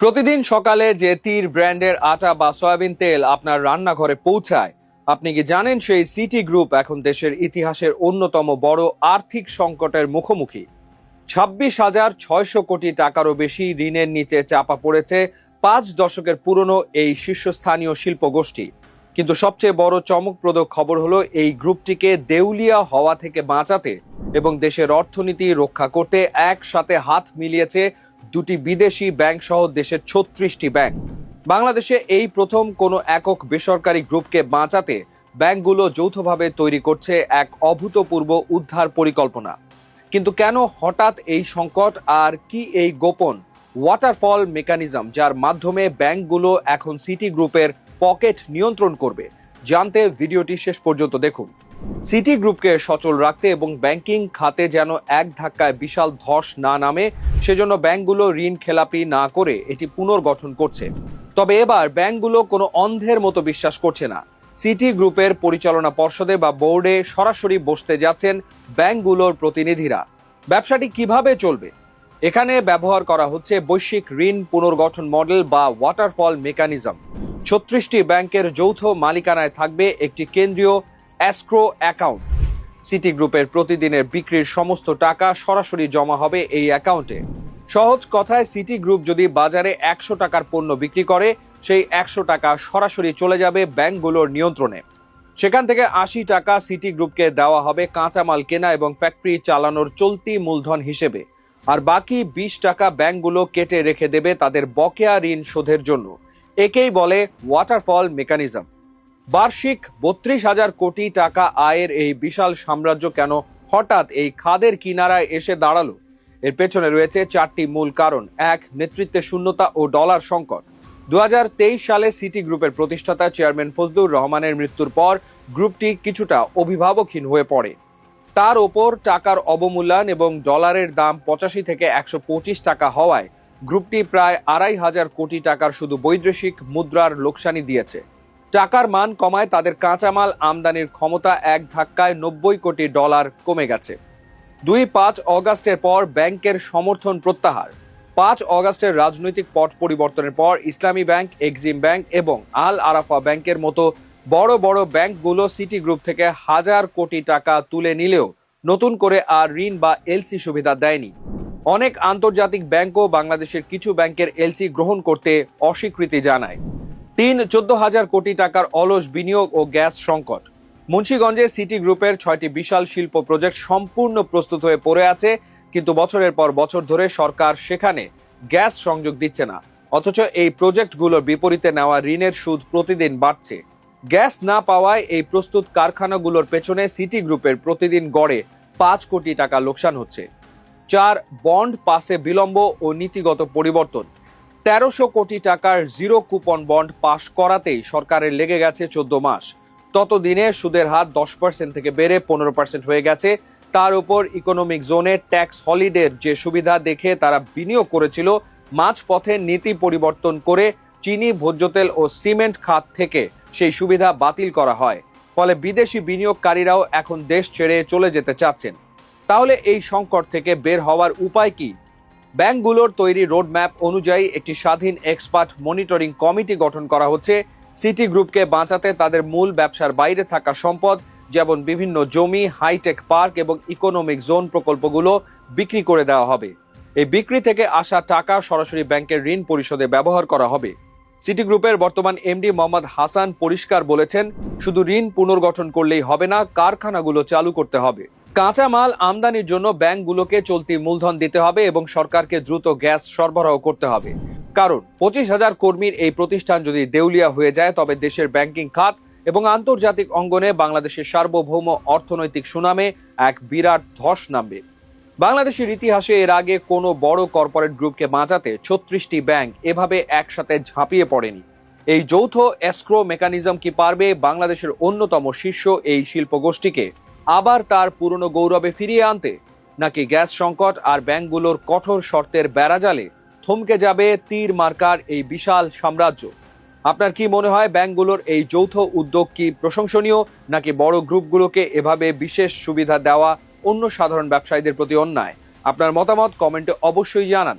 প্রতিদিন সকালে যে তীর ব্র্যান্ডের আটা বা সয়াবিন তেল আপনার রান্নাঘরে পৌঁছায়, আপনি কি জানেন সেই সিটি গ্রুপ এখন দেশের ইতিহাসের অন্যতম বড় আর্থিক সংকটের মুখোমুখি। 26,600 কোটি টাকারও বেশি ঋণের নিচে চাপা পড়েছে 5 দশকের পুরনো এই শীর্ষস্থানীয় শিল্প গোষ্ঠী। কিন্তু সবচেয়ে বড় চমকপ্রদ খবর হলো এই গ্রুপটিকে দেউলিয়া হওয়া থেকে বাঁচাতে এবং দেশের অর্থনীতি রক্ষা করতে একসাথে হাত মিলিয়েছে দুটি বিদেশি ব্যাংক সহ দেশের 36টি ব্যাংক। বাংলাদেশে এই প্রথম কোনো একক বেসরকারি গ্রুপকে বাঁচাতে ব্যাংকগুলো যৌথভাবে তৈরি করছে এক অভূতপূর্ব উদ্ধার পরিকল্পনা। কিন্তু কেন হঠাৎ এই সংকট, আর কি এই গোপন ওয়াটারফল মেকানিজম যার মাধ্যমে ব্যাংকগুলো এখন সিটি গ্রুপের পকেট নিয়ন্ত্রণ করবে? জানতে ভিডিওটি শেষ পর্যন্ত দেখুন। সিটি গ্রুপকে সচল রাখতে এবং ব্যাংকিং খাতে যেন এক ধাক্কায় বিশাল ধস না নামে, সেজন্য ব্যাংকগুলো ঋণ খেলাপি না করে এটি পুনর্গঠন করছে। তবে এবার ব্যাংকগুলো কোনো অন্ধের মতো বিশ্বাস করছে না। সিটি গ্রুপের পরিচালনা পর্ষদে বা বোর্ডে সরাসরি বসতে যাচ্ছেন ব্যাংকগুলোর প্রতিনিধিরা। ব্যবসাটি কিভাবে চলবে? এখানে ব্যবহার করা হচ্ছে বৈশ্বিক ঋণ পুনর্গঠন মডেল বা ওয়াটারফল মেকানিজম। 36টি ব্যাংকের যৌথ মালিকানায় থাকবে একটি কেন্দ্রীয় এসক্রো অ্যাকাউন্ট। সিটি গ্রুপের প্রতিদিনের বিক্রির সমস্ত টাকা সরাসরি জমা হবে এই অ্যাকাউন্টে। সহজ কথায়, সিটি গ্রুপ যদি বাজারে 100 টাকার পণ্য বিক্রি করে, সেই 100 টাকা সরাসরি চলে যাবে ব্যাংকগুলোর নিয়ন্ত্রণে। সেখান থেকে 80 টাকা সিটি গ্রুপকে দেওয়া হবে কাঁচামাল কেনা এবং ফ্যাক্টরি চালানোর চলতি মূলধন হিসেবে, আর বাকি 20 টাকা ব্যাংকগুলো কেটে রেখে দেবে তাদের বকেয়া ঋণ শোধের জন্য। একেই বলে ওয়াটারফল মেকানিজম। বার্ষিক 32,000 কোটি টাকা আয়ের এই বিশাল সাম্রাজ্য কেন হঠাৎ এই খাদের কিনারায় এসে দাঁড়ালো? এর পেছনে রয়েছে 4টি মূল কারণ। 1. নেতৃত্বে শূন্যতা ও ডলার সংকট। 2023 সালে সিটি গ্রুপের প্রতিষ্ঠাতা চেয়ারম্যান ফজলুর রহমানের মৃত্যুর পর গ্রুপটি কিছুটা অভিভাবকহীন হয়ে পড়ে। তার ওপর টাকার অবমূল্যায়ন এবং ডলারের দাম 85 থেকে 125 টাকা হওয়ায় গ্রুপটি প্রায় 2,500 কোটি টাকার শুধু বৈদেশিক মুদ্রার লোকসানি দিয়েছে। টাকার মান কমায় তাদের কাঁচামাল আমদানির ক্ষমতা এক ধাক্কায় 90 কোটি ডলার কমে গেছে। 5 অগাস্টের পর ব্যাংকের সমর্থন প্রত্যাহার। 5 অগাস্টের রাজনৈতিক পট পরিবর্তনের পর ইসলামী ব্যাংক, এক্সিম ব্যাংক এবং আল আরাফা ব্যাংকের মতো বড় বড় ব্যাংকগুলো সিটি গ্রুপ থেকে হাজার কোটি টাকা তুলে নিলেও নতুন করে আর ঋণ বা এলসি সুবিধা দেয়নি। অনেক আন্তর্জাতিক ব্যাংকও বাংলাদেশের কিছু ব্যাংকের এলসি গ্রহণ করতে অস্বীকৃতি জানায়। 14,000 কোটি টাকার অলস বিনিয়োগ ও গ্যাস সংকট। মুন্সিগঞ্জে সিটি গ্রুপের 6টি বিশাল শিল্প প্রজেক্ট সম্পূর্ণ প্রস্তুত হয়ে পড়ে আছে, কিন্তু বছরের পর বছর ধরে সরকার সেখানে গ্যাস সংযোগ দিচ্ছে না। অথচ এই প্রজেক্টগুলোর বিপরীতে নেওয়া ঋণের সুদ প্রতিদিন বাড়ছে। গ্যাস না পাওয়ায় এই প্রস্তুত কারখানাগুলোর পেছনে সিটি গ্রুপের প্রতিদিন গড়ে 5 কোটি টাকা লোকসান হচ্ছে। 4. বন্ড পাসে বিলম্ব ও নীতিগত পরিবর্তন। 1300 কোটি টাকার জিরো কুপন বন্ড পাশ করাতেই সরকারের লেগে গেছে 14 মাস। ততদিনে সুদের হার 10% থেকে বেড়ে 15% হয়ে গেছে। তার উপর ইকোনমিক জোনে ট্যাক্স হলিডের যে সুবিধা দেখে তারা বিনিয়োগ করেছিল, মাঝপথে নীতি পরিবর্তন করে চিনি, ভোজ্য তেল ও সিমেন্ট খাত থেকে সেই সুবিধা বাতিল করা হয়। ফলে বিদেশি বিনিয়োগকারীরাও এখন দেশ ছেড়ে চলে যেতে চাচ্ছেন। তাহলে এই সংকট থেকে বের হওয়ার উপায় কি? ব্যাংকগুলোর তৈরি রোডম্যাপ অনুযায়ী একটি স্বাধীন এক্সপার্ট মনিটরিং কমিটি গঠন করা হচ্ছে। সিটি গ্রুপকে বাঁচাতে তাদের মূল ব্যবসার বাইরে থাকা সম্পদ, যেমন বিভিন্ন জমি, হাইটেক পার্ক এবং ইকোনমিক জোন প্রকল্পগুলো বিক্রি করে দেওয়া হবে। এই বিক্রি থেকে আসা টাকা সরাসরি ব্যাংকের ঋণ পরিশোধে ব্যবহার করা হবে। সিটি গ্রুপের বর্তমান এমডি মোহাম্মদ হাসান পরিষ্কার বলেছেন, শুধু ঋণ পুনর্গঠন করলেই হবে না, কারখানাগুলো চালু করতে হবে। কাঁচামাল আমদানির জন্য ব্যাংকগুলোকে চলতি মূলধন দিতে হবে এবং সরকারকে দ্রুত গ্যাস সরবরাহ করতে হবে। কারণ 25,000 কর্মীর এই প্রতিষ্ঠান যদি দেউলিয়া হয়ে যায়, তবে দেশের ব্যাংকিং খাত এবং আন্তর্জাতিক অঙ্গনে বাংলাদেশের সার্বভৌম অর্থনৈতিক সুনামে এক বিরাট ধস নামবে। বাংলাদেশের ইতিহাসে এর আগে কোনো বড় কর্পোরেট গ্রুপকে বাঁচাতে 36টি ব্যাংক এভাবে একসাথে ঝাঁপিয়ে পড়েনি। এই যৌথ এসক্রো মেকানিজম কি পারবে বাংলাদেশের অন্যতম শীর্ষ এই শিল্প গোষ্ঠীকে আবার তার পুরনো গৌরবে ফিরিয়ে আনতে? নাকি গ্যাস সংকট আর ব্যাংকগুলোর কঠোর শর্তের বেড়াজালে থমকে যাবে তীর মার্কার এই বিশাল সাম্রাজ্য? আপনার কি মনে হয়, ব্যাংকগুলোর এই যৌথ উদ্যোগ কি প্রশংসনীয়, নাকি বড় গ্রুপগুলোকে এভাবে বিশেষ সুবিধা দেওয়া অন্য সাধারণ ব্যবসায়ীদের প্রতি অন্যায়? আপনার মতামত কমেন্টে অবশ্যই জানান।